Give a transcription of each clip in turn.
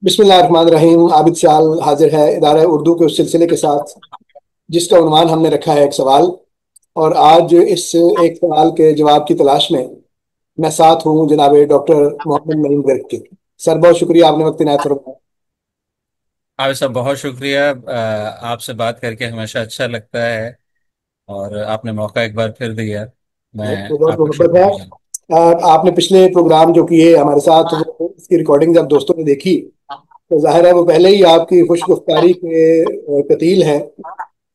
बिस्मिल्लाहिर्रहमानिर्रहीम। आबिद शाल हाजिर है इदारा उर्दू के उस सिलसिले के साथ जिसका उन्वान हमने रखा है एक सवाल। और आज इस एक सवाल के जवाब की तलाश में मैं साथ हूँ जनाब डॉक्टर मोहम्मद नईम गर्ग के। सर, बहुत शुक्रिया, आपने वक्त इनायत फरमाया। आप साहब बहुत शुक्रिया। आपसे बात करके हमेशा अच्छा लगता है और आपने मौका एक बार फिर दिया। मैं बहुत बहुत आपका मोहब्बत है। शुक्रिया। आपने पिछले प्रोग्राम जो किए हमारे साथ, वो इसकी रिकॉर्डिंग जब दोस्तों ने देखी तो जाहिर है वो पहले ही आपकी खुशगुफ्तारी के कतील हैं।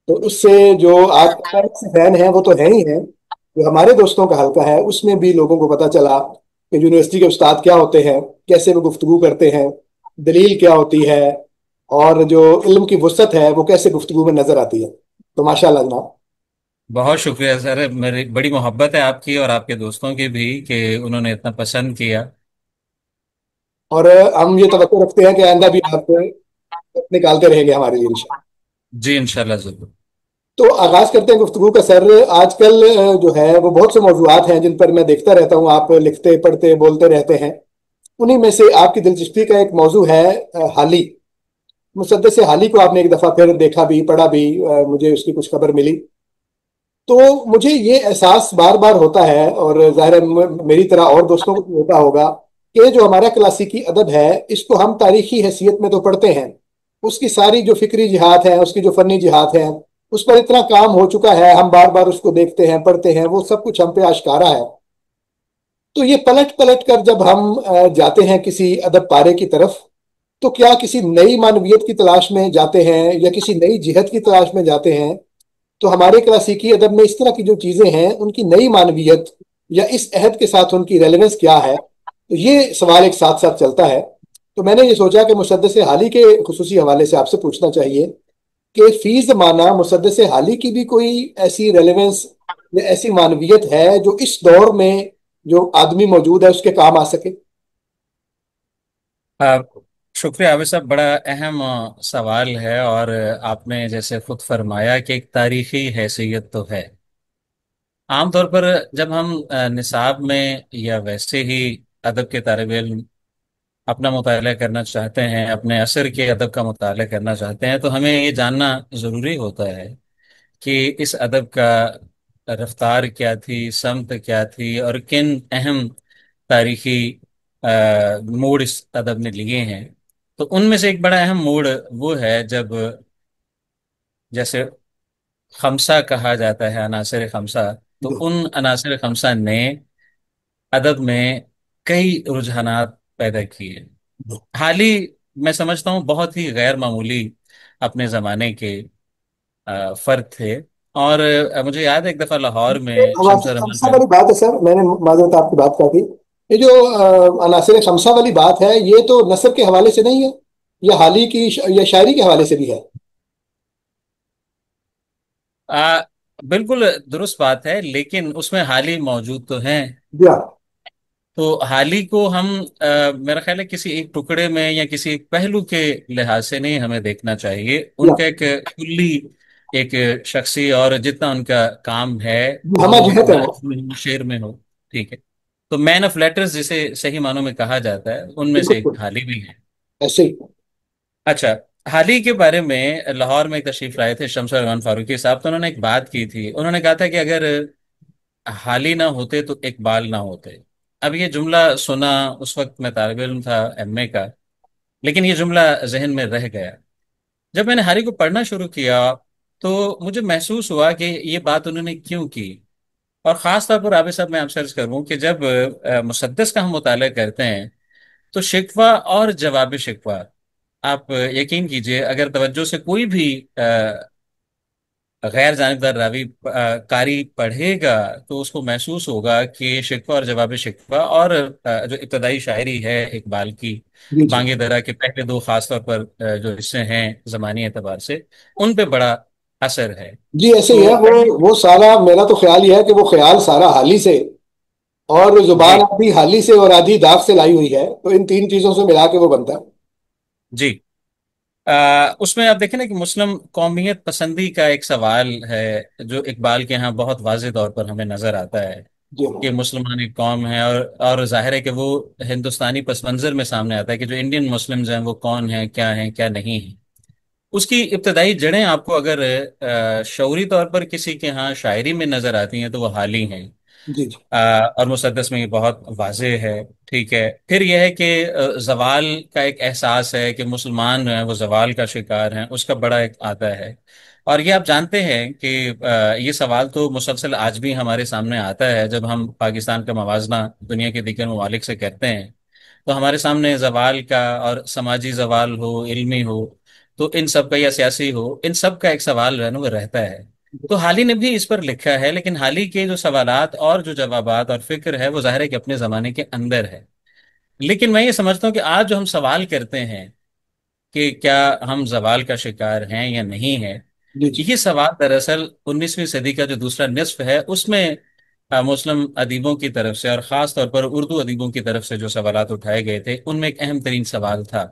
तो उससे जो आपका फैन है वो तो है ही है, जो हमारे दोस्तों का हल्का है उसमें भी लोगों को पता चला कि यूनिवर्सिटी के उस्ताद क्या होते हैं, कैसे वो गुफ्तगू करते हैं, दलील क्या होती है, और जो इल्म की वुसअत है वो कैसे गुफ्तगू में नजर आती है। तो माशाल्लाह जनाब। बहुत शुक्रिया सर, मेरी बड़ी मोहब्बत है आपकी और आपके दोस्तों की भी कि उन्होंने इतना पसंद किया। और हम ये तवक्को रखते हैं कि आइंदा भी आप निकालते रहेंगे हमारे लिए इंशाअल्लाह। जी इंशाल्लाह जरूर। तो आगाज करते हैं गुफ्तगू का सर। आजकल जो है वो बहुत से मौजूआत हैं जिन पर मैं देखता रहता हूँ, आप लिखते पढ़ते बोलते रहते हैं। उन्हीं में से आपकी दिलचस्पी का एक मौजू है हाली। मुसद्दस हाली को आपने एक दफा फिर देखा भी, पढ़ा भी, मुझे उसकी कुछ खबर मिली। तो मुझे ये एहसास बार बार होता है, और जाहिर है मेरी तरह और दोस्तों को भी होता होगा, कि जो हमारा क्लासिकी अदब है इसको हम तारीखी हैसियत में तो पढ़ते हैं, उसकी सारी जो फिक्री जिहाद है, उसकी जो फनी जिहाद है, उस पर इतना काम हो चुका है, हम बार बार उसको देखते हैं पढ़ते हैं, वो सब कुछ हम पे आश्कारा है। तो ये पलट पलट कर जब हम जाते हैं किसी अदब पारे की तरफ, तो क्या किसी नई मानवियत की तलाश में जाते हैं या किसी नई जिहत की तलाश में जाते हैं? तो हमारे क्लासिकी अदब में इस तरह की जो चीजें हैं उनकी नई मानवियत या इस अहद के साथ उनकी रेलेवेंस क्या है, तो ये सवाल एक साथ साथ चलता है। तो मैंने ये सोचा कि मुसद्दस हाली के खुसूसी हवाले से आपसे पूछना चाहिए कि फी ज़माना मुसद्दस हाली की भी कोई ऐसी रेलेवेंस या ऐसी मानवियत है जो इस दौर में जो आदमी मौजूद है उसके काम आ सके। आ, शुक्रिया आबिद साहब, बड़ा अहम सवाल है। और आपने जैसे खुद फरमाया कि एक तारीखी हैसियत तो है। आमतौर पर जब हम निसाब में या वैसे ही अदब के तालिब इल्म अपना मुताला करना चाहते हैं, अपने असर के अदब का मुताला करना चाहते हैं, तो हमें ये जानना ज़रूरी होता है कि इस अदब का रफ्तार क्या थी, समत क्या थी, और किन अहम तारीखी मोड़ इस अदब ने लिए हैं। तो उनमें से एक बड़ा अहम मोड़ वो है जब जैसे खमसा कहा जाता है, अनासर खमसा। तो उन अनासर खमसा ने अदब में कई रुझानात पैदा किए। हाल ही मैं समझता हूँ बहुत ही गैर मामूली अपने ज़माने के फर्द थे। और मुझे याद है एक दफ़ा लाहौर में शमशा रहमान खमसा खान। वाली बात है सर, मैंने माजरत आपकी बात काटी। ये जो अनासिर खमसा वाली बात है ये तो नसर के हवाले से नहीं है, ये हाली की या शायरी के हवाले से भी है। आ, बिल्कुल दुरुस्त बात है, लेकिन उसमें हाल ही मौजूद तो हैं। जी हाँ। तो हाल ही को हम मेरा ख्याल है किसी एक टुकड़े में या किसी एक पहलू के लिहाज से नहीं हमें देखना चाहिए। जी उनका हाँ। एक कुल्ली एक शख्सी और जितना उनका काम है हम वो जहत है वो। नज्म में हो, शेर में हो। ठीक है। तो मैन ऑफ लेटर्स जिसे सही मानों में कहा जाता है उनमें से एक बिल्कुल हाल ही भी है। ऐसे ही। अच्छा, हाल ही के बारे में लाहौर में एक तशरीफ लाए थे शमशा रहमान फारूकी साहब। तो उन्होंने एक बात की थी, उन्होंने कहा था कि अगर हाली ना होते तो इकबाल ना होते। अब ये जुमला सुना, उस वक्त मैं तालिब इल्म था एमए का, लेकिन ये जुमला जहन में रह गया। जब मैंने हाली को पढ़ना शुरू किया तो मुझे महसूस हुआ कि ये बात उन्होंने क्यों की। और ख़ास तौर पर आबिद साहब मैं आपसे अर्ज करूँ कि जब मुसद्दस का हम मुताला करते हैं तो शिकवा और जवाब शिकवा, आप यकीन कीजिए अगर तवज्जो से कोई भी गैर जानिबदार रावी कारी पढ़ेगा तो उसको महसूस होगा कि शिकवा और जवाब शिकवा और जो इब्तदाई शायरी है इकबाल की, जी जी। बांगे दरा के पहले दो खास तौर पर जो हिस्से हैं ज़मानी एतबार से, उन पे बड़ा असर है। जी ऐसे ही तो है वो सारा, मेरा तो ख्याल ये है कि वो ख्याल सारा हाली से, और जुबान जी आधी हाली से और आधी दाग से लाई हुई है, तो इन तीन चीजों से मिला के वो बनता है। जी। उसमें आप देखें ना कि मुस्लिम कौमियत पसंदी का एक सवाल है जो इकबाल के यहाँ बहुत वाज़ेह तौर पर हमें नजर आता है। جی کہ हाँ। مسلمان ایک قوم ہے، اور ظاہر ہے کہ وہ ہندوستانی پس منظر میں سامنے آتا ہے کہ جو انڈین مسلمز ہیں وہ کون ہیں کیا نہیں ہیں۔ اس کی ابتدائی جڑیں آپ کو اگر شعوری طور پر کسی کے ہاں شاعری میں نظر آتی ہیں تو وہ حالی ہیں، جی جی اور مسدس میں یہ بہت واضح ہے، ٹھیک ہے۔ پھر یہ ہے کہ زوال کا ایک احساس ہے کہ مسلمان جو ہیں وہ زوال کا شکار ہیں، اس کا بڑا ایک آتا ہے۔ اور یہ آپ جانتے ہیں کہ یہ سوال تو مسلسل آج بھی ہمارے سامنے آتا ہے جب ہم پاکستان کا موازنہ دنیا کے دیگر ممالک سے کرتے ہیں، تو ہمارے سامنے زوال کا، اور سماجی زوال ہو، علمی ہو، تو ان سب کا، یا سیاسی ہو، ان سب کا ایک سوال جو ہے نا وہ رہتا ہے۔ تو حالی نے بھی اس پر لکھا ہے، لیکن حالی کے جو سوالات اور جو جوابات اور فکر ہے وہ ظاہر ہے کہ اپنے زمانے کے اندر ہے۔ لیکن میں یہ سمجھتا ہوں کہ آج جو ہم سوال کرتے ہیں کہ کیا ہم زوال کا شکار ہیں یا نہیں ہیں، جی جی یہ سوال دراصل 19ویں صدی کا جو دوسرا نصف ہے اس میں مسلم ادیبوں کی طرف سے، اور خاص طور پر اردو ادیبوں کی طرف سے جو سوالات اٹھائے گئے تھے ان میں ایک اہم ترین سوال تھا،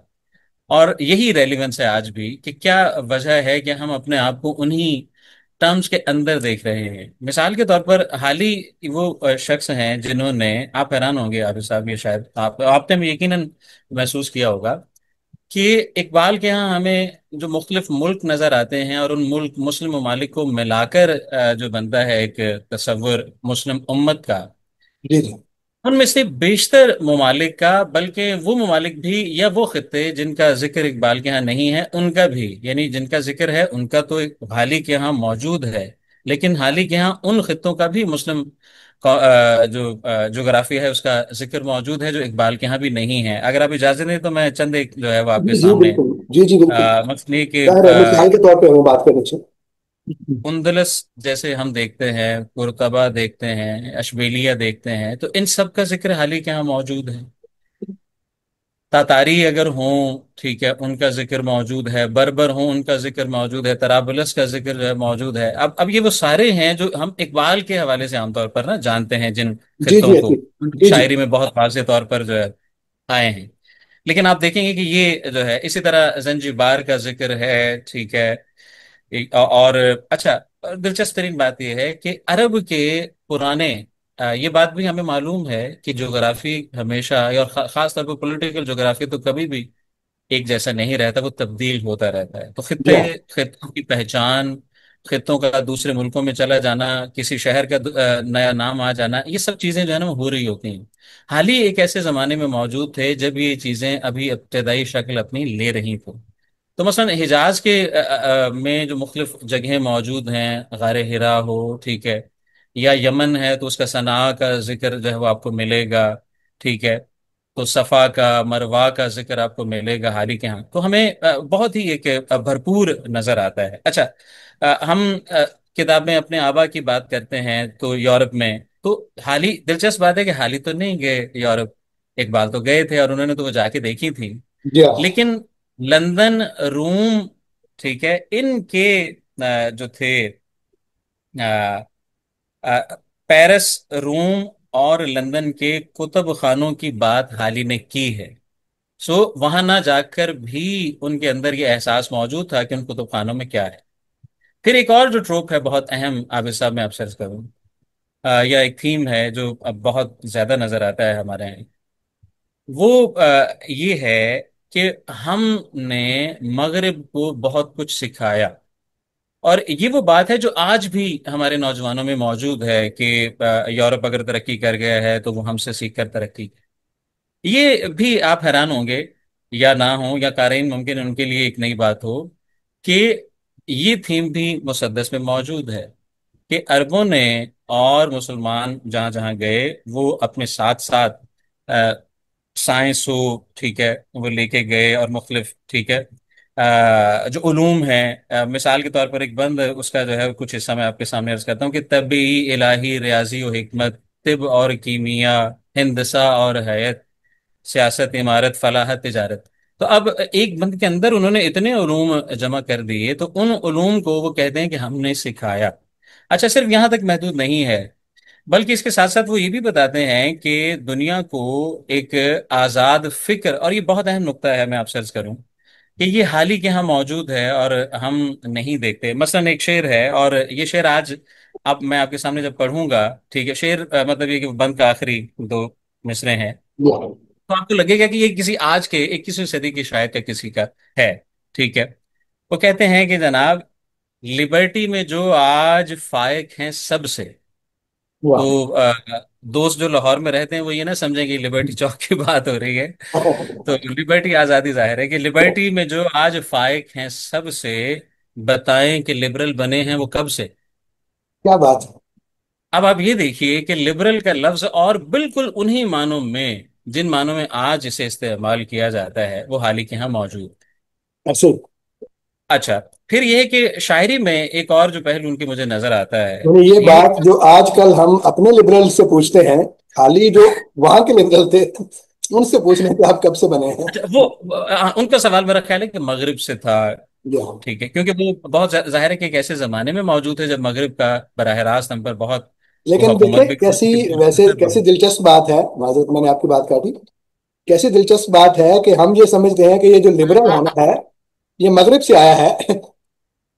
اور یہی ریلیونس ہے آج بھی، کہ کیا وجہ ہے کہ ہم اپنے آپ کو انہی ٹرمز کے اندر دیکھ رہے ہیں۔ مثال کے طور پر حالی وہ شخص ہیں جنہوں نے، آپ حیران ہوں گے عابد صاحب، یہ شاید آپ نے بھی یقیناً محسوس کیا ہوگا کہ اقبال کے ہاں ہمیں جو مختلف ملک نظر آتے ہیں، اور ان ملک مسلم ممالک کو ملا کر جو بنتا ہے ایک تصور مسلم امت کا، جی جی ان میں سے بیشتر ممالک کا، بلکہ وہ ممالک بھی یا وہ خطے جن کا ذکر اقبال کے ہاں نہیں ہے ان کا بھی، یعنی جن کا ذکر ہے ان کا تو حالی کے ہاں موجود ہے، لیکن حالی کے ہاں ان خطوں کا بھی مسلم جو جغرافیہ ہے اس کا ذکر موجود ہے جو اقبال کے ہاں بھی نہیں ہے۔ اگر آپ اجازت دیں تو میں چند ایک جو ہے وہ آپ کے جی جی سامنے بالکل، جی جی بالکل، مثلا یہ کہ ظاہر ہے مثال کے طور پہ ہمیں بات کرنی چاہیے۔ اندلس جیسے ہم دیکھتے ہیں، قرطبہ دیکھتے ہیں، اشبیلیہ دیکھتے ہیں، تو ان سب کا ذکر حالی کے یہاں موجود ہے۔ تاتاری اگر ہوں، ٹھیک ہے، ان کا ذکر موجود ہے، بربر ہوں ان کا ذکر موجود ہے، طرابلس کا ذکر جو ہے موجود ہے۔ اب یہ وہ سارے ہیں جو ہم اقبال کے حوالے سے عام طور پر نا جانتے ہیں، جن جی خطوں جی کو حقیق، ان کی جی جی شاعری میں بہت واضح طور پر جو ہے آئے ہیں۔ لیکن آپ دیکھیں گے کہ یہ جو ہے اسی طرح زنجبار کا ذکر ہے، ٹھیک ہے۔ اور اچھا، دلچسپ ترین بات یہ ہے کہ عرب کے پرانے، یہ بات بھی ہمیں معلوم ہے کہ جغرافی ہمیشہ، اور خاص طور پر پولیٹیکل جغرافی تو کبھی بھی ایک جیسا نہیں رہتا، وہ تبدیل ہوتا رہتا ہے۔ تو جی ہاں خطوں کی پہچان، خطوں کا دوسرے ملکوں میں چلا جانا، کسی شہر کا نیا نام آ جانا، یہ سب چیزیں جو ہے نا وہ ہو رہی ہوتی ہیں۔ حال ہی ایک ایسے زمانے میں موجود تھے جب یہ چیزیں ابھی ابتدائی شکل اپنی لے رہی تھیں۔ تو مثلا حجاز کے میں جو مختلف جگہیں موجود ہیں، غار ہرا ہو، ٹھیک ہے، یا یمن ہے تو اس کا صنعاء کا ذکر جو ہے وہ آپ کو ملے گا، ٹھیک ہے۔ تو صفا کا، مروا کا ذکر آپ کو ملے گا حالی کے ہاں، تو ہمیں بہت ہی ایک بھرپور نظر آتا ہے۔ اچھا، ہم کتاب میں اپنے آبا کی بات کرتے ہیں تو یورپ میں، تو حالی دلچسپ بات ہے کہ حالی تو نہیں گئے یورپ، اقبال تو گئے تھے اور انہوں نے تو وہ جا کے دیکھی تھی، جی ہاں لیکن لندن، روم، ٹھیک ہے، ان کے جو تھے آ، آ، پیرس، روم اور لندن کے کتب خانوں کی بات حالی نے کی ہے۔ سو وہاں نہ جا کر بھی ان کے اندر یہ احساس موجود تھا کہ ان کتب خانوں میں کیا ہے۔ پھر ایک اور جو ٹروپ ہے بہت اہم، عابد صاحب میں آپ سرچ کروں، یا ایک تھیم ہے جو اب بہت زیادہ نظر آتا ہے ہمارے یہاں، وہ یہ ہے کہ ہم نے مغرب کو بہت کچھ سکھایا، اور یہ وہ بات ہے جو آج بھی ہمارے نوجوانوں میں موجود ہے کہ یورپ اگر ترقی کر گیا ہے تو وہ ہم سے سیکھ کر ترقی کی۔ یہ بھی آپ حیران ہوں گے یا نہ ہوں، یا قارئین ممکن ان کے لیے ایک نئی بات ہو، کہ یہ تھیم بھی مسدس میں موجود ہے، کہ عربوں نے اور مسلمان جہاں جہاں گئے وہ اپنے ساتھ ساتھ سائنس ہو، ٹھیک ہے، وہ لے کے گئے، اور مختلف، ٹھیک ہے، جو علوم ہیں، مثال کے طور پر ایک بند اس کا جو ہے کچھ حصہ میں آپ کے سامنے عرض کرتا ہوں کہ طبی، الہی، ریاضی و حکمت، طب اور کیمیا، ہندسہ اور حیات، سیاست، عمارت، فلاحت، تجارت۔ تو اب ایک بند کے اندر انہوں نے اتنے علوم جمع کر دیے، تو ان علوم کو وہ کہتے ہیں کہ ہم نے سکھایا۔ اچھا، صرف یہاں تک محدود نہیں ہے، بلکہ اس کے ساتھ ساتھ وہ یہ بھی بتاتے ہیں کہ دنیا کو ایک آزاد فکر، اور یہ بہت اہم نقطہ ہے، میں آپ سرچ کروں کہ یہ حال ہی کے ہاں موجود ہے اور ہم نہیں دیکھتے۔ مثلا ایک شعر ہے، اور یہ شعر آج अब मैं आपके सामने जब पढ़ूंगा, ठीक है, शेर मतलब ये कि बंद का आखिरी दो मिसरे हैं, जी तो आपको लगेगा कि ये किसी आज के 21वीं सदी की शायर का किसी का है। ठीक है। वो कहते हैं कि जनाब, लिबर्टी में जो आज फायक हैं सबसे, वाह। तो दोस्त जो लाहौर में रहते हैं वो ये ना समझें कि लिबर्टी चौक की बात हो रही है। तो लिबर्टी आज़ादी जाहिर है कि लिबर्टी में जो आज फायक हैं सबसे, बताएं कि लिबरल बने हैं वो कब से। क्या बात है। अब आप ये देखिए कि लिबरल का लफ्ज और बिल्कुल उन्हीं मानों में, जिन मानों में आज इसे इस्तेमाल किया जाता है, वो हाल ही के यहाँ मौजूद। ऐसे अच्छा, फिर ये है कि शायरी में एक और जो पहलू उनकी मुझे नजर आता है, यानी ये ये बात जो आजकल हम अपने लिबरल से पूछते हैं, खाली जो वहां के लिबरल थे उनसे पूछ रहे हैं कि आप कब से बने हैं। अच्छा, वो उनका सवाल मेरा ख्याल है कि मगरिब से था। जी हाँ। ठीक है, क्योंकि वो बहुत जाहिर है कि एक ऐसे जमाने में मौजूद है जब मगरिब का बराह रास्त हम पर बहुत, वो लेकिन हुकूमत देखें भी कैसी, करती थी, वैसे असर भी कैसी होता दिलचस्प बात है, माजरत मैंने आपकी बात काटी, कैसी दिलचस्प बात है कि हम ये समझते हैं कि ये जो लिबरल होना था। है ये मगरिब से आया है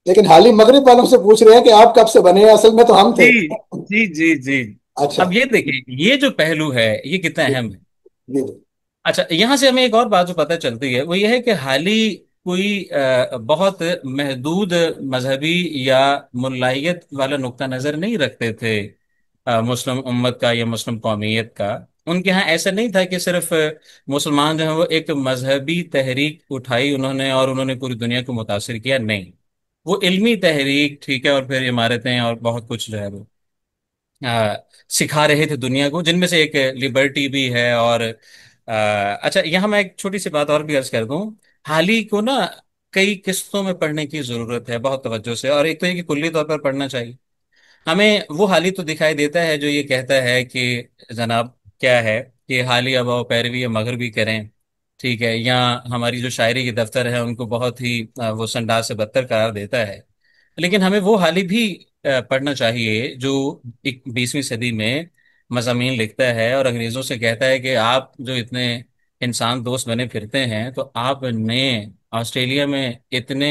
लेकिन हाल ही मगरिब वालों से पूछ रहे हैं कि आप कब से बने हैं, असल में तो हम थे। जी जी जी जी। अच्छा। अब ये देखिए, ये जो पहलू है ये कितना जी अहम है। जी। अच्छा, यहां से हमें एक और बात जो पता चलती है वो ये है कि हाल ही कोई बहुत महदूद मजहबी या मुल्लाहियत वाला नुक्ता नजर नहीं रखते थे मुस्लिम उम्मत का या मुस्लिम कौमियत का। उनके यहाँ ऐसा नहीं था कि सिर्फ मुसलमान जो है वो एक मजहबी तहरीक उठाई उन्होंने और उन्होंने पूरी दुनिया को मुतासिर किया, नहीं। वो इल्मी तहरीक, ठीक है, और फिर इमारतें और बहुत कुछ जो है वो सिखा रहे थे दुनिया को, जिनमें से एक लिबर्टी भी है। और अच्छा, यहाँ मैं एक छोटी सी बात और भी अर्ज कर दूं। हाल ही को ना कई किस्तों में पढ़ने की जरूरत है बहुत तवज्जो से, और एक तो ये कि कुल्ली तौर पर पढ़ना चाहिए। हमें वो हाली तो दिखाई देता है जो ये कहता है कि जनाब क्या है कि हाली अब आओ पैरवी या मगरबी करें, ठीक है, या हमारी जो शायरी के दफ्तर है उनको बहुत ही वो संडास से बदतर करार देता है। लेकिन हमें वो हाली भी पढ़ना चाहिए जो 20वीं सदी में मज़ामीन लिखता है और अंग्रेज़ों से कहता है कि आप जो इतने इंसान दोस्त बने फिरते हैं, तो आपने ऑस्ट्रेलिया में इतने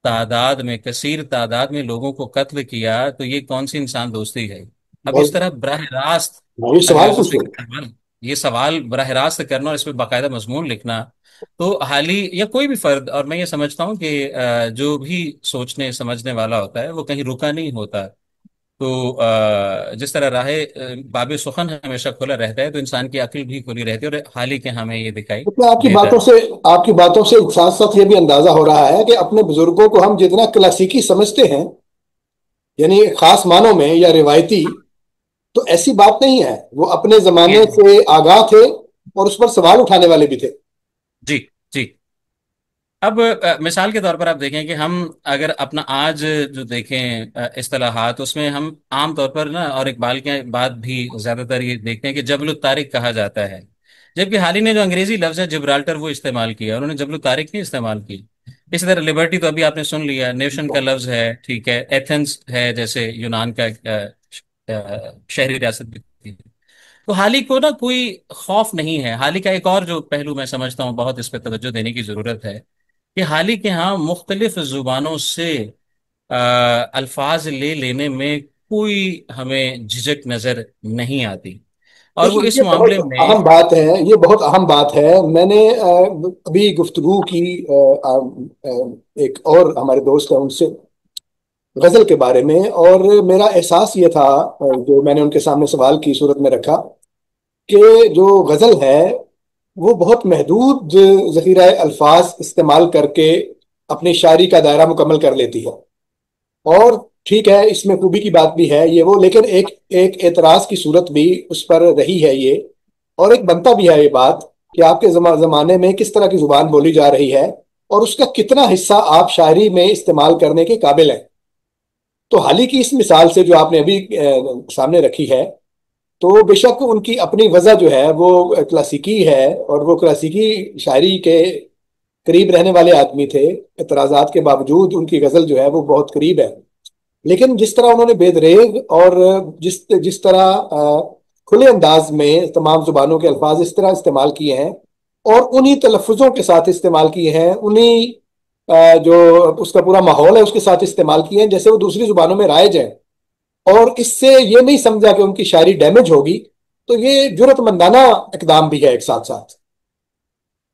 तादाद में, कसीर तादाद में लोगों को कत्ल किया, तो ये कौन सी इंसान दोस्ती है। अब इस बहुत तरह बराह रास्त भारी सवाल अंग्रेजों से पूछे। ये सवाल बराह रास्त करना और इस पर बाकायदा मजमून लिखना, तो हाल ही या कोई भी फर्द, और मैं ये समझता हूँ कि जो भी सोचने समझने वाला होता है वो कहीं रुका नहीं होता। तो जिस तरह बाब सुखन हमेशा खुला रहता है, तो इंसान की अक्ल भी खुली रहती है, और हाल ही के हमें ये दिखाई तो देता है। आपकी बातों से साथ साथ ये भी अंदाजा हो रहा है कि अपने बुजुर्गों को हम जितना क्लासिकी समझते हैं, यानी खास मानों में या रिवायती, तो ऐसी बात नहीं है। वो अपने ये जमाने से आगाह थे और उस पर सवाल उठाने वाले भी थे। जी जी। अब मिसाल के तौर पर आप देखें कि हम अगर अपना आज जो देखें इस्तिलाहात, उसमें हम आम तौर पर ना, और इकबाल के बाद भी ज्यादातर ये देखते हैं कि जबल तारिक कहा जाता है, जबकि हाल ही ने जो अंग्रेजी लफ्ज है जिब्राल्टर वो इस्तेमाल किया, उन्होंने जबल तारिक नहीं इस्तेमाल की। इसी तरह लिबर्टी तो अभी आपने सुन लिया, नेशन का लफ्ज है, ठीक है, एथेंस है जैसे यूनान का शहरी रियासत भी थी। तो हाल ही को ना कोई खौफ नहीं है। हाल ही का एक और जो पहलू मैं समझता हूँ बहुत इस पर तवज्जो देने की जरूरत है, कि हाल ही के यहाँ मुख्तलिफ जुबानों से अल्फाज ले लेने में कोई हमें झिझक नजर नहीं आती, और वो देखिए इस ये बहुत मामले में। अहम बात है, ये बहुत अहम बात है। मैंने अभी गुफ्तगू की एक और हमारे दोस्त है उनसे गजल के बारे में, और मेरा एहसास ये था, जो मैंने उनके सामने सवाल की सूरत में रखा, कि जो गजल है वो बहुत महदूद जखीरा अल्फाज इस्तेमाल करके अपनी शायरी का दायरा मुकम्मल कर लेती है। और ठीक है, इसमें खूबी की बात भी है ये वो, लेकिन एक एक एतराज की सूरत भी उस पर रही है ये, और एक बनता भी है ये बात कि आपके जमाने में किस तरह की जुबान बोली जा रही है और उसका कितना हिस्सा आप शायरी में इस्तेमाल करने के काबिल हैं। तो हाल ही की इस मिसाल से जो आपने अभी सामने रखी है, तो बेशक उनकी अपनी वजह जो है वो क्लासिकी है, और वो क्लासिकी शायरी के करीब रहने वाले आदमी थे। एतराजात के बावजूद उनकी गजल जो है वो बहुत करीब है। लेकिन जिस तरह उन्होंने बेदरेग और जिस जिस तरह खुले अंदाज में तमाम जुबानों के अल्फाज इस तरह इस्तेमाल किए हैं और उन्हीं तलफ़ुज़ों के साथ इस्तेमाल किए हैं, उन्हीं जो उसका पूरा माहौल है उसके साथ इस्तेमाल किए हैं जैसे वो दूसरी जुबानों में राइज है, और इससे ये नहीं समझा कि उनकी शायरी डैमेज होगी, तो ये जुर्रतमंदाना इकदाम भी है एक साथ साथ।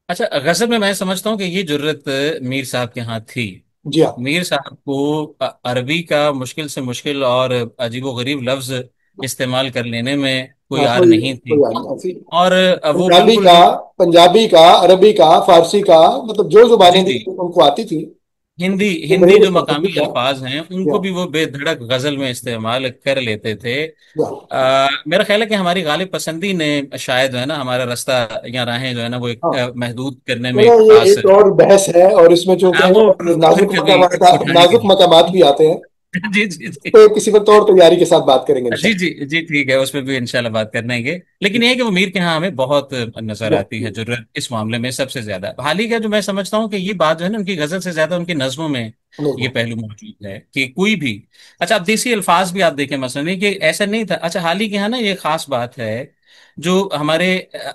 अच्छा, गजल में मैं समझता हूँ कि ये जुर्रत मीर साहब के यहाँ थी। जी हाँ। मीर साहब को अरबी का मुश्किल से मुश्किल और अजीबो गरीब लफ्ज इस्तेमाल कर लेने में कोई हाँ, आर कोई नहीं कोई थी। बात नहीं ऐसी। और वो पंजाबी बिल्कुल का, भी। पंजाबी का, अरबी का, फारसी का, मतलब जो जी जुबानें भी जी। उनको आती थी, हिंदी वो हिंदी बड़े जो मकामी मुतशद्दिद था। अल्फाज हैं उनको भी वो बेधड़क गजल में इस्तेमाल कर लेते थे। या मेरा ख्याल है कि हमारी गालिब पसंदी ने शायद जो है ना हमारा रास्ता या राहें जो है ना वो एक हाँ, महदूद करने में चलो एक ये खास। एक और बहस है, और इसमें जो कि वो फिर नाजुक कभी मकामात, नाजुक उठाएंगे। मकामात भी आते हैं। जी जी जी। तो किसी वक्त और तैयारी के साथ बात करेंगे जी इंशाल्लाह। जी जी ठीक है, उसमें भी इंशाल्लाह बात करेंगे। लेकिन ये है कि वो मीर के यहाँ हमें बहुत नजर या आती है जरूरत इस मामले में सबसे ज्यादा। हाल ही का जो मैं समझता हूँ कि ये बात जो है ना उनकी गजल से ज्यादा उनकी नज्मों में ये नहीं, पहलू मौजूद है कि कोई भी। अच्छा, अब देसी अल्फाज भी आप देखें, मसलन नहीं कि ऐसा नहीं था। अच्छा, हाल ही के यहाँ ना ये खास बात है जो हमारे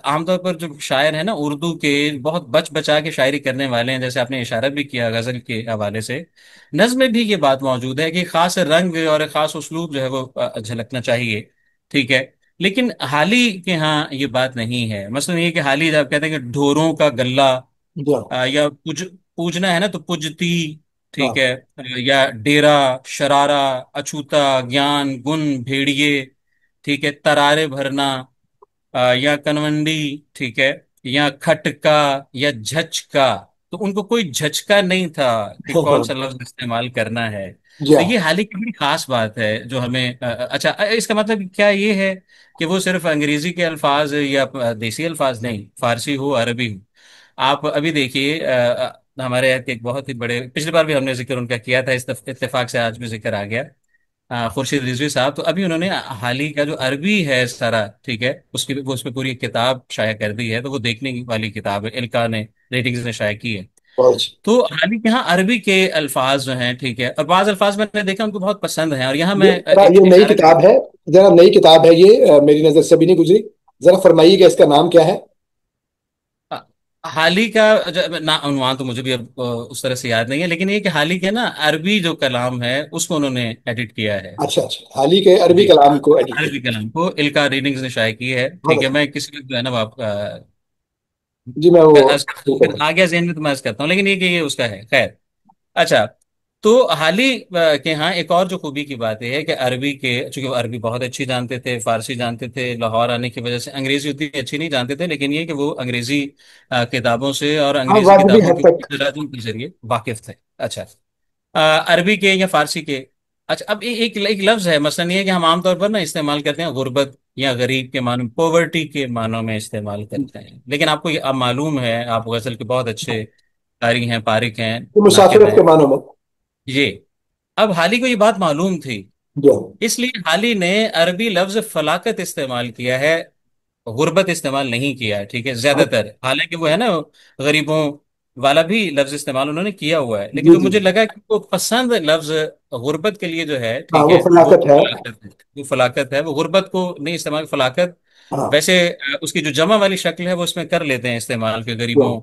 आमतौर पर जो शायर है ना उर्दू के, बहुत बच बचा के शायरी करने वाले हैं, जैसे आपने इशारा भी किया गजल के हवाले से। नज्म में भी ये बात मौजूद है कि खास रंग और एक खास उस्लूब जो है वो झलकना चाहिए। ठीक है। लेकिन हाली के यहाँ ये बात नहीं है। मसलन ये कि हाली जब कहते हैं कि ढोरों का गल्ला, या या पूजना है ना तो पुजती। ठीक हाँ। है। या डेरा, शरारा, अछूता, ज्ञान, गुण, भेड़िए। ठीक है, तरारे भरना, या कनवंडी। ठीक है। या खटका, या झचका। तो उनको कोई झचका नहीं था कि कौन सा लफ्ज इस्तेमाल करना है। जी तो हाँ। ये हाल ही की बड़ी खास बात है जो हमें अच्छा, इसका मतलब क्या ये है कि वो सिर्फ अंग्रेजी के अल्फाज या देसी अल्फाज नहीं, फारसी हो अरबी हो। आप अभी देखिए हमारे यहाँ के एक बहुत ही बड़े, पिछली बार भी हमने जिक्र उनका किया था, इस इत्तेफाक से आज भी जिक्र आ गया, खुर्शीद रिजवी साहब। तो अभी उन्होंने हाल ही का जो अरबी है सारा, ठीक है, उसकी वो उसमें पूरी एक किताब शाया कर दी है। तो वो देखने की वाली किताब है, इल्का ने रेटिंग्स ने शाया की है। बहुत अच्छी। तो हाल ही के यहाँ अरबी के अल्फाज जो हैं, ठीक है, और बाज अल्फाज मैंने देखा उनको बहुत पसंद है। और यहाँ ये मैं जरा, एक ये नई इशारा किताब है, जरा नई किताब है ये, मेरी नजर से भी नहीं गुजरी। जरा फरमाइएगा इसका नाम क्या है? अ, हाल ही का ना उन्वान तो मुझे भी अब उस तरह से याद नहीं है, लेकिन ये कि हाल ही के ना अरबी जो कलाम है उसको उन्होंने एडिट किया है। अच्छा अच्छा, हाल ही के अरबी जी। कलाम को एडिट अरबी किया। कलाम को इल्का रीडिंग्स ने शाया की है। बहुत ठीक है, अच्छा। मैं किसी वक्त जो है ना वो आप जी मैं वो अर्ज करता हूँ, फिर आ गया ज़हन में तो मैं अर्ज करता हूँ, लेकिन ये कि ये उसका है, खैर। अच्छा, तो हाल ही के यहाँ एक और जो खूबी की बात यह है कि अरबी के, चूंकि वो अरबी बहुत अच्छी जानते थे, फारसी जानते थे, लाहौर आने की वजह से अंग्रेजी उतनी अच्छी नहीं जानते थे, लेकिन ये कि वो अंग्रेजी किताबों से और हाँ, अंग्रेजी वाजबी किताबों हद के तक। तर्जुमे के जरिए वाकिफ थे। अच्छा, अरबी के या फारसी के। अच्छा, अब एक लफ्ज है, मसलन ये है कि हम आमतौर पर ना इस्तेमाल करते हैं गुर्बत या गरीब के मानों, पॉवर्टी के मानों में इस्तेमाल करते हैं। लेकिन आपको ये अब मालूम है, आप गजल के बहुत अच्छे कारी हैं, पारिक हैं, तो नाकिद मुसाफिरत हैं। के मानों में। ये अब हाली को ये बात मालूम थी, जो इसलिए हाली ने अरबी लफ्ज फलाकत इस्तेमाल किया है, गुर्बत इस्तेमाल नहीं किया है। ठीक है, हाँ, ज्यादातर, हालांकि वो है ना गरीबों वाला भी लफ्ज इस्तेमाल उन्होंने किया हुआ है, लेकिन जी जो जी। मुझे लगा कि वो पसंद लफ्ज गुर्बत के लिए जो है, हाँ, ठीक वो है, वो फलाकत है। फलाकत है। वो फलाकत है, वो गुर्बत को नहीं इस्तेमाल, फलाकत। हाँ। वैसे उसकी जो जमा वाली शक्ल है वो उसमें कर लेते हैं इस्तेमाल के, जो गरीबों,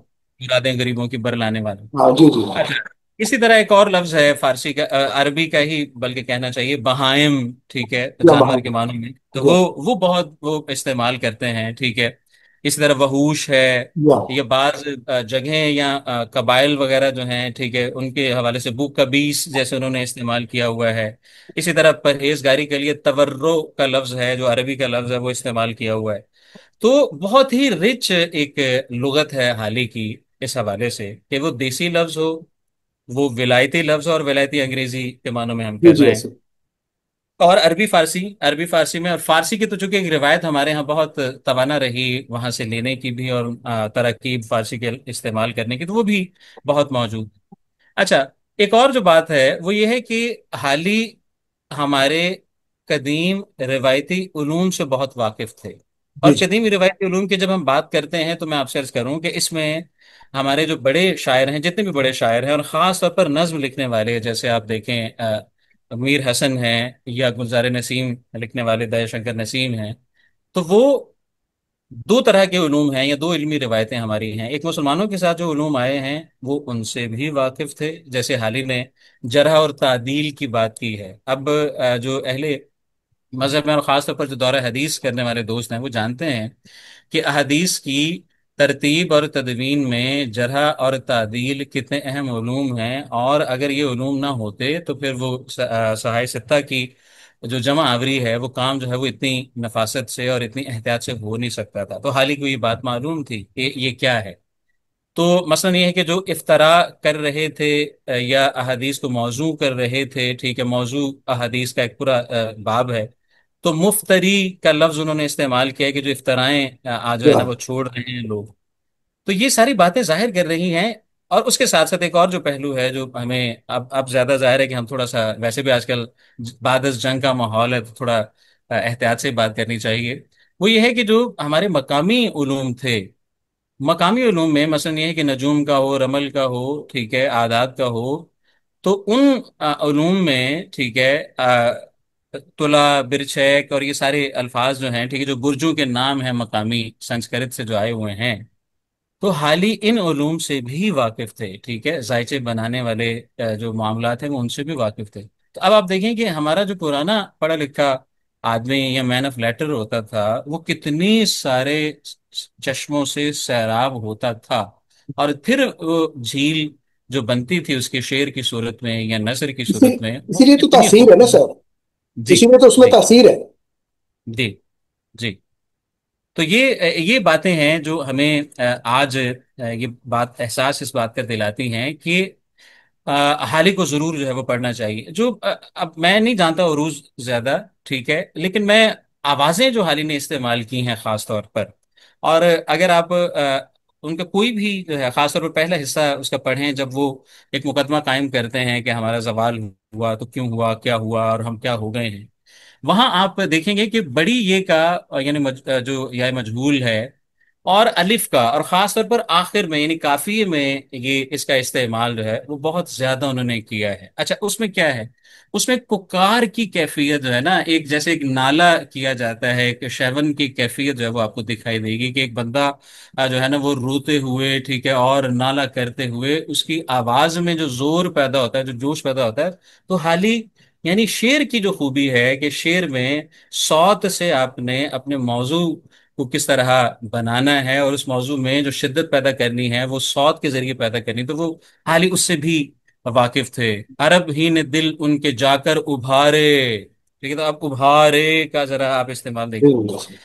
मुरादें गरीबों की बर लाने वाले। हाँ, जी जी। अच्छा, इसी तरह एक और लफ्ज है फारसी का, अरबी का ही बल्कि कहना चाहिए, बहाइम। ठीक है, या जानवर के बहादुर। मानों में तो जो वो बहुत वो इस्तेमाल करते हैं। ठीक है। इसी तरह वहूश है। या ये बाज जगहें या कबाइल वगैरह जो हैं, ठीक है, उनके हवाले से बू कबीस जैसे उन्होंने इस्तेमाल किया हुआ है। इसी तरह परहेजगारी के लिए तवर्रो का लफ्ज है जो अरबी का लफ्ज है, वो इस्तेमाल किया हुआ है। तो बहुत ही रिच एक लुगत है हाली की, इस हवाले से कि वो देसी लफ्ज हो, वो विलायती लफ्ज और विलायती अंग्रेजी के मानों में हम जी कर जी रहे ऐसे। हैं। और अरबी फारसी में, और फारसी की तो चूंकि एक रिवायत हमारे यहाँ बहुत तवाना रही वहां से लेने की भी, और तरकीब फारसी के इस्तेमाल करने की, तो वो भी बहुत मौजूद है। अच्छा, एक और जो बात है वो ये है कि हाली हमारे कदीम रिवायती उलूम से बहुत वाकिफ थे। और जी जी। कदीम रिवायती उलूम की जब हम बात करते हैं तो मैं आपसे अर्ज करूं कि इसमें हमारे जो बड़े शायर हैं, जितने भी बड़े शायर हैं, और ख़ास तौर पर नज्म लिखने वाले, जैसे आप देखें मीर हसन हैं या गुलजार नसीम लिखने वाले दयाशंकर नसीम हैं, तो वो दो तरह के उलूम हैं या दो इल्मी रिवायतें हमारी हैं। एक मुसलमानों के साथ जो उलूम आए हैं वो उनसे भी वाकिफ थे, जैसे हाल ही ने जरह और तादील की बात की है। अब जो अहले مذہب میں اور خاص طور پر جو دورہ حدیث کرنے والے دوست ہیں وہ جانتے ہیں کہ احادیث کی ترتیب اور تدوین میں جرح اور تعدیل کتنے اہم علوم ہیں، اور اگر یہ علوم نہ ہوتے تو پھر وہ صحائح ستہ کی جو جمع آوری ہے وہ کام جو ہے وہ اتنی نفاست سے اور اتنی احتیاط سے ہو نہیں سکتا تھا۔ تو حال ہی کو یہ بات معلوم تھی کہ یہ کیا ہے۔ تو مثلا یہ ہے کہ جو افطراء کر رہے تھے یا احادیث کو موضوع کر رہے تھے، ٹھیک ہے، موضوع احادیث کا ایک پورا باب ہے، تو مفتری کا لفظ انہوں نے استعمال کیا ہے کہ جو افطرائیں جو جی ہے نا ہاں، وہ چھوڑ رہے ہیں لوگ۔ تو یہ ساری باتیں ظاہر کر رہی ہیں، اور اس کے ساتھ ساتھ ایک اور جو پہلو ہے جو ہمیں اب زیادہ ظاہر ہے کہ ہم تھوڑا سا، ویسے بھی آج کل بعد از جنگ کا ماحول ہے تو تھوڑا احتیاط سے بات کرنی چاہیے۔ وہ یہ ہے کہ جو ہمارے مقامی علوم تھے، مقامی علوم میں مثلا یہ ہے کہ نجوم کا ہو، رمل کا ہو، ٹھیک ہے، اعداد کا ہو، تو ان علوم میں، ٹھیک ہے، تلا، برچھیک اور یہ سارے الفاظ جو ہیں، ٹھیک ہے، جو برجوں کے نام ہیں مقامی سنسکرت سے جو آئے ہوئے ہیں، تو حالی ان علوم سے بھی واقف تھے، ٹھیک ہے، ذائچے بنانے والے جو معاملات ہیں وہ ان سے بھی واقف تھے۔ تو اب آپ دیکھیں کہ ہمارا جو پرانا پڑھا لکھا آدمی یا مین آف لیٹر ہوتا تھا، وہ کتنی سارے چشموں سے سیراب ہوتا تھا، اور پھر وہ جھیل جو بنتی تھی اس کے شعر کی صورت میں یا نثر کی اسی صورت میں، وہ اسی لیے تو اتنی تاثیر ہے نا خوبصورت۔ سر، جی اسی لیے تو اس میں جی تاثیر ہے۔ جی جی۔ تو یہ باتیں ہیں جو ہمیں آج یہ بات، احساس اس بات کا دلاتی ہیں کہ حالی کو ضرور جو ہے وہ پڑھنا چاہیے۔ جو اب میں نہیں جانتا عروج زیادہ، ٹھیک ہے، لیکن میں آوازیں جو حالی نے استعمال کی ہیں خاص طور پر، اور اگر آپ ان کا کوئی بھی جو ہے خاص طور پر پہلا حصہ اس کا پڑھیں، جب وہ ایک مقدمہ قائم کرتے ہیں کہ ہمارا زوال ہوا تو کیوں ہوا، کیا ہوا، اور ہم کیا ہو گئے ہیں، وہاں آپ دیکھیں گے کہ بڑی یہ کا یعنی جو یا مجہول ہے، اور الف کا، اور خاص طور پر آخر میں یعنی کافی میں یہ اس کا استعمال جو ہے وہ بہت زیادہ انہوں نے کیا ہے۔ اچھا، اس میں کیا ہے؟ اس میں پکار کی کیفیت جو ہے نا، ایک جیسے ایک نالا کیا جاتا ہے، ایک شیون کی کیفیت جو ہے وہ آپ کو دکھائی دے گی کہ ایک بندہ جو ہے نا وہ روتے ہوئے، ٹھیک ہے، اور نالا کرتے ہوئے اس کی آواز میں جو زور پیدا ہوتا ہے، جو جوش پیدا ہوتا ہے، تو حالی یعنی شعر کی جو خوبی ہے کہ شعر میں صوت سے آپ نے اپنے موضوع کو کس طرح بنانا ہے، اور اس موضوع میں جو شدت پیدا کرنی ہے وہ صوت کے ذریعے پیدا کرنی، تو وہ حالی اس سے بھی واقف تھے۔ عرب ہی نے دل ان کے جا کر ابھارے، ٹھیک ہے، تو اب ابھارے کا ذرا آپ استعمال دیکھیں۔ جی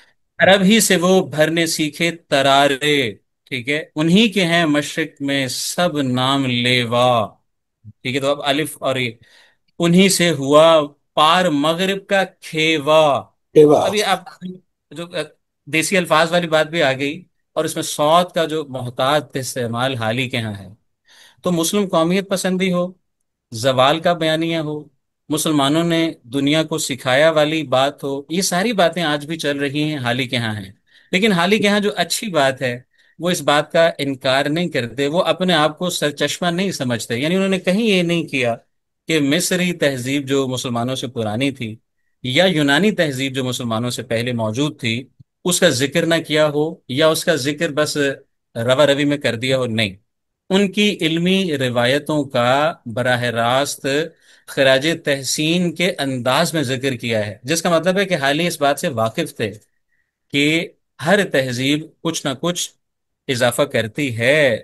عرب ہی سے وہ بھرنے سیکھے ترارے، ٹھیک ہے، انہی کے ہیں مشرق میں سب نام لیوا، ٹھیک ہے، تو اب الف اور یہ، انہی سے ہوا پار مغرب کا کھیوا۔ کہ تو واہ، اب یہ آپ جو دیسی الفاظ والی بات بھی آ گئی، اور اس میں صوت کا جو محتاط استعمال حالی کے ہاں ہے۔ تو مسلم قومیت پسندی ہو، زوال کا بیانیہ ہو، مسلمانوں نے دنیا کو سکھایا والی بات ہو، یہ ساری باتیں آج بھی چل رہی ہیں، حالی کے ہاں ہیں۔ لیکن حالی کے ہاں جو اچھی بات ہے، وہ اس بات کا انکار نہیں کرتے، وہ اپنے آپ کو سرچشمہ نہیں سمجھتے، یعنی انہوں نے کہیں یہ نہیں کیا کہ مصری تہذیب جو مسلمانوں سے پرانی تھی یا یونانی تہذیب جو مسلمانوں سے پہلے موجود تھی اس کا ذکر نہ کیا ہو، یا اس کا ذکر بس روا روی میں کر دیا ہو، نہیں، ان کی علمی روایتوں کا براہ راست خراج تحسین کے انداز میں ذکر کیا ہے، جس کا مطلب ہے کہ حالی اس بات سے واقف تھے کہ ہر تہذیب کچھ نہ کچھ اضافہ کرتی ہے،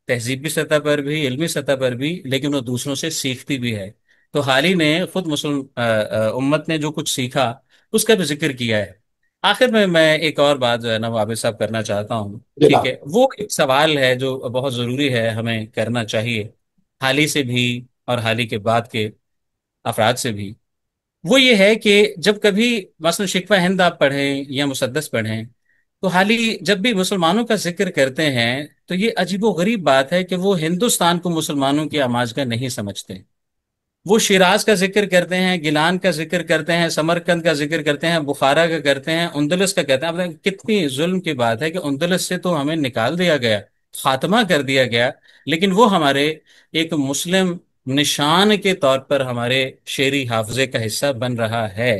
تہذیبی سطح پر بھی، علمی سطح پر بھی، لیکن وہ دوسروں سے سیکھتی بھی ہے۔ تو حال ہی نے خود مسلم امت نے جو کچھ سیکھا اس کا بھی ذکر کیا ہے۔ آخر میں ایک اور بات جو ہے نا وہ عابد صاحب کرنا چاہتا ہوں، ٹھیک جناب، ہے، وہ ایک سوال ہے جو بہت ضروری ہے ہمیں کرنا چاہیے، حال ہی سے بھی اور حال ہی کے بعد کے افراد سے بھی۔ وہ یہ ہے کہ جب کبھی مثلا شکوہ ہند آپ پڑھیں یا مسدس پڑھیں، تو حال ہی جب بھی مسلمانوں کا ذکر کرتے ہیں تو یہ عجیب و غریب بات ہے کہ وہ ہندوستان کو مسلمانوں کی آماجگاہ نہیں سمجھتے۔ وہ شیراز کا ذکر کرتے ہیں، گیلان کا ذکر کرتے ہیں، سمرقند کا ذکر کرتے ہیں، بخارا کا کرتے ہیں، اندلس کا کہتے ہیں۔ اب کتنی ظلم کی بات ہے کہ اندلس سے تو ہمیں نکال دیا گیا، خاتمہ کر دیا گیا، لیکن وہ ہمارے ایک مسلم نشان کے طور پر ہمارے شعری حافظے کا حصہ بن رہا ہے۔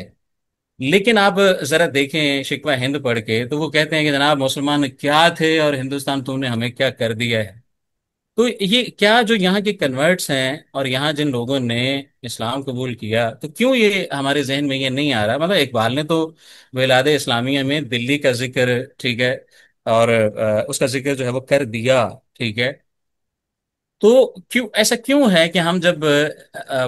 لیکن آپ ذرا دیکھیں شکوہ ہند پڑھ کے، تو وہ کہتے ہیں کہ جناب مسلمان کیا تھے اور ہندوستان تم نے ہمیں کیا کر دیا ہے۔ تو یہ کیا جو یہاں کے کنورٹس ہیں اور یہاں جن لوگوں نے اسلام قبول کیا، تو کیوں یہ ہمارے ذہن میں یہ نہیں آ رہا؟ مطلب اقبال نے تو ولاد اسلامیہ میں دلی کا ذکر، ٹھیک ہے، اور اس کا ذکر جو ہے وہ کر دیا، ٹھیک ہے، تو کیوں ایسا کیوں ہے کہ ہم جب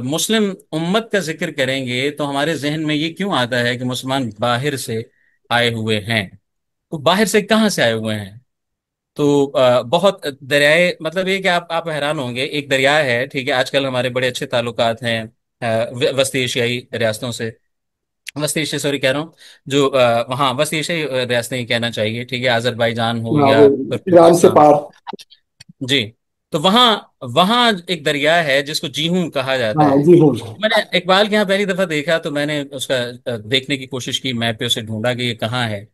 مسلم امت کا ذکر کریں گے تو ہمارے ذہن میں یہ کیوں آتا ہے کہ مسلمان باہر سے آئے ہوئے ہیں؟ تو باہر سے کہاں سے آئے ہوئے ہیں؟ تو بہت دریائے، مطلب یہ کہ آپ حیران ہوں گے، ایک دریا ہے، ٹھیک ہے، آج کل ہمارے بڑے اچھے تعلقات ہیں وسطی ایشیائی ریاستوں سے، وسطی ایشیا سوری کہہ رہا ہوں، جو وہاں وسطی ایشیائی ریاستیں ہی کہنا چاہیے، ٹھیک ہے، آذربائیجان ہو ہاں، یا وہ ایران سے ترکمانستان، پار. جی، تو وہاں وہاں ایک دریا ہے جس کو جیہوں کہا جاتا ہاں ہے۔ جی ہوں. میں نے اقبال کے یہاں پہلی دفعہ دیکھا تو میں نے اس کا دیکھنے کی کوشش کی، میپ پہ اسے ڈھونڈا کہ یہ کہاں ہے،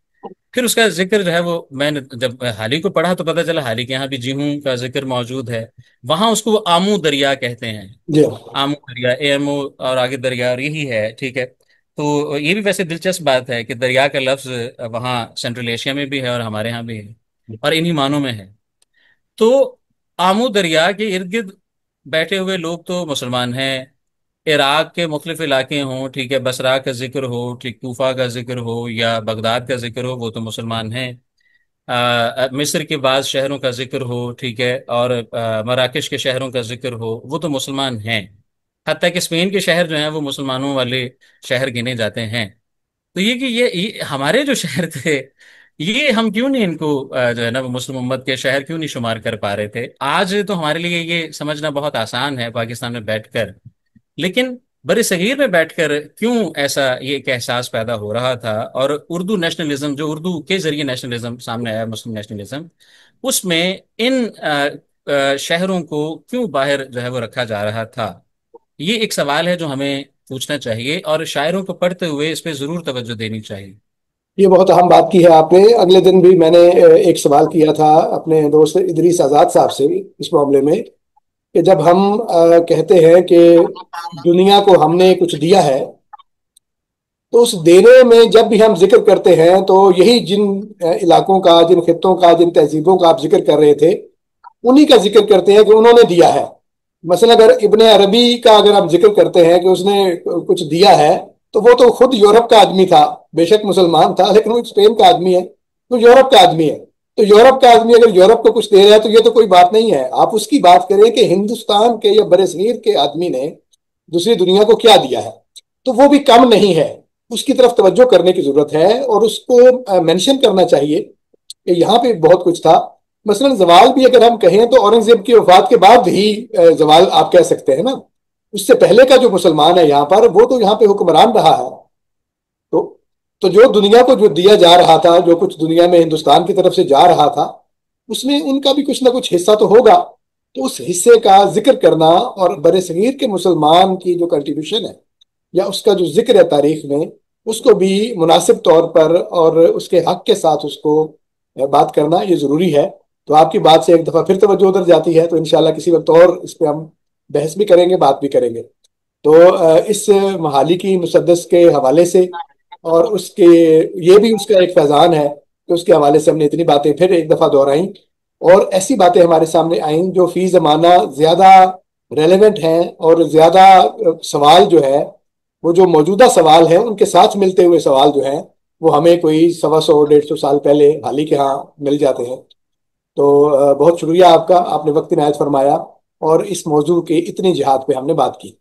پھر اس کا ذکر جو ہے وہ میں نے جب حالی کو پڑھا تو پتہ چلا حالی کے یہاں بھی جیہوں کا ذکر موجود ہے، وہاں اس کو وہ آمو دریا کہتے ہیں، جی ہاں. آمو دریا، اے ایم او، اور آگے دریا، اور یہی ہے، ٹھیک ہے۔ تو یہ بھی ویسے دلچسپ بات ہے کہ دریا کا لفظ وہاں سینٹرل ایشیا میں بھی ہے اور ہمارے ہاں بھی ہے، اور انہی معنوں میں ہے۔ تو آمو دریا کے ارد گرد بیٹھے ہوئے لوگ تو مسلمان ہیں، عراق کے مختلف علاقے ہوں، ٹھیک ہے، بصرہ کا ذکر ہو، ٹھیک، کوفہ کا ذکر ہو یا بغداد کا ذکر ہو، وہ تو مسلمان ہیں، مصر کے بعض شہروں کا ذکر ہو، ٹھیک ہے، اور مراکش کے شہروں کا ذکر ہو، وہ تو مسلمان ہیں، حتیٰ کہ اسپین کے شہر جو ہیں وہ مسلمانوں والے شہر گنے جاتے ہیں۔ تو یہ کہ یہ ہمارے جو شہر تھے، یہ ہم کیوں نہیں ان کو جو ہے نا وہ مسلم امت کے شہر کیوں نہیں شمار کر پا رہے تھے؟ آج تو ہمارے لیے یہ سمجھنا بہت آسان ہے پاکستان میں بیٹھ کر، لیکن بر صغیر میں بیٹھ کر کیوں ایسا یہ ایک احساس پیدا ہو رہا تھا؟ اور اردو نیشنلزم، جو اردو کے ذریعے نیشنلزم سامنے آیا، مسلم نیشنلزم، اس میں ان شہروں کو کیوں باہر جو ہے وہ رکھا جا رہا تھا؟ یہ ایک سوال ہے جو ہمیں پوچھنا چاہیے، اور شاعروں کو پڑھتے ہوئے اس پہ ضرور توجہ دینی چاہیے۔ یہ بہت اہم بات کی ہے آپ نے. اگلے دن بھی میں نے ایک سوال کیا تھا اپنے دوست ادریس آزاد صاحب سے اس معاملے میں، کہ جب ہم کہتے ہیں کہ دنیا کو ہم نے کچھ دیا ہے، تو اس دینے میں جب بھی ہم ذکر کرتے ہیں تو یہی جن علاقوں کا، جن خطوں کا، جن تہذیبوں کا آپ ذکر کر رہے تھے، انہی کا ذکر کرتے ہیں کہ انہوں نے دیا ہے. مثلا اگر ابن عربی کا اگر آپ ذکر کرتے ہیں کہ اس نے کچھ دیا ہے، تو وہ تو خود یورپ کا آدمی تھا، بے شک مسلمان تھا لیکن وہ اسپین کا آدمی ہے، تو یورپ کا آدمی ہے. تو یورپ کا آدمی اگر یورپ کو کچھ دے رہا ہے تو یہ تو کوئی بات نہیں ہے. آپ اس کی بات کریں کہ ہندوستان کے یا برصغیر کے آدمی نے دوسری دنیا کو کیا دیا ہے، تو وہ بھی کم نہیں ہے. اس کی طرف توجہ کرنے کی ضرورت ہے اور اس کو مینشن کرنا چاہیے کہ یہاں پہ بہت کچھ تھا. مثلا زوال بھی اگر ہم کہیں تو اورنگزیب کی وفات کے بعد ہی زوال آپ کہہ سکتے ہیں نا. اس سے پہلے کا جو مسلمان ہے یہاں پر، وہ تو یہاں پہ حکمران رہا ہے. تو تو جو دنیا کو جو دیا جا رہا تھا، جو کچھ دنیا میں ہندوستان کی طرف سے جا رہا تھا، اس میں ان کا بھی کچھ نہ کچھ حصہ تو ہوگا. تو اس حصے کا ذکر کرنا اور بر صغیر کے مسلمان کی جو کنٹریبیوشن ہے یا اس کا جو ذکر ہے تاریخ میں، اس کو بھی مناسب طور پر اور اس کے حق کے ساتھ اس کو بات کرنا یہ ضروری ہے. تو آپ کی بات سے ایک دفعہ پھر توجہ ادھر جاتی ہے، تو انشاءاللہ کسی وقت اور اس پہ ہم بحث بھی کریں گے، بات بھی کریں گے. تو اس محالی کی مسدس کے حوالے سے اور اس کے، یہ بھی اس کا ایک فیضان ہے کہ اس کے حوالے سے ہم نے اتنی باتیں پھر ایک دفعہ دہرائیں، اور ایسی باتیں ہمارے سامنے آئیں جو فی زمانہ زیادہ ریلیونٹ ہیں، اور زیادہ سوال جو ہے وہ جو موجودہ سوال ہیں ان کے ساتھ ملتے ہوئے سوال جو ہیں وہ ہمیں کوئی 125 150 سال پہلے حالی کے ہاں مل جاتے ہیں. تو بہت شکریہ آپ کا، آپ نے وقت عنایت فرمایا اور اس موضوع کے اتنی جہاد پہ ہم نے بات کی.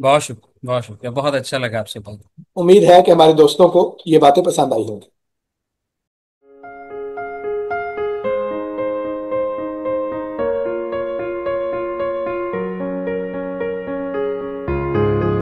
بہت شکریہ، بہت شکریہ، بہت اچھا لگا آپ سے بات۔ امید ہے کہ ہمارے دوستوں کو یہ باتیں پسند آئی ہوں گی.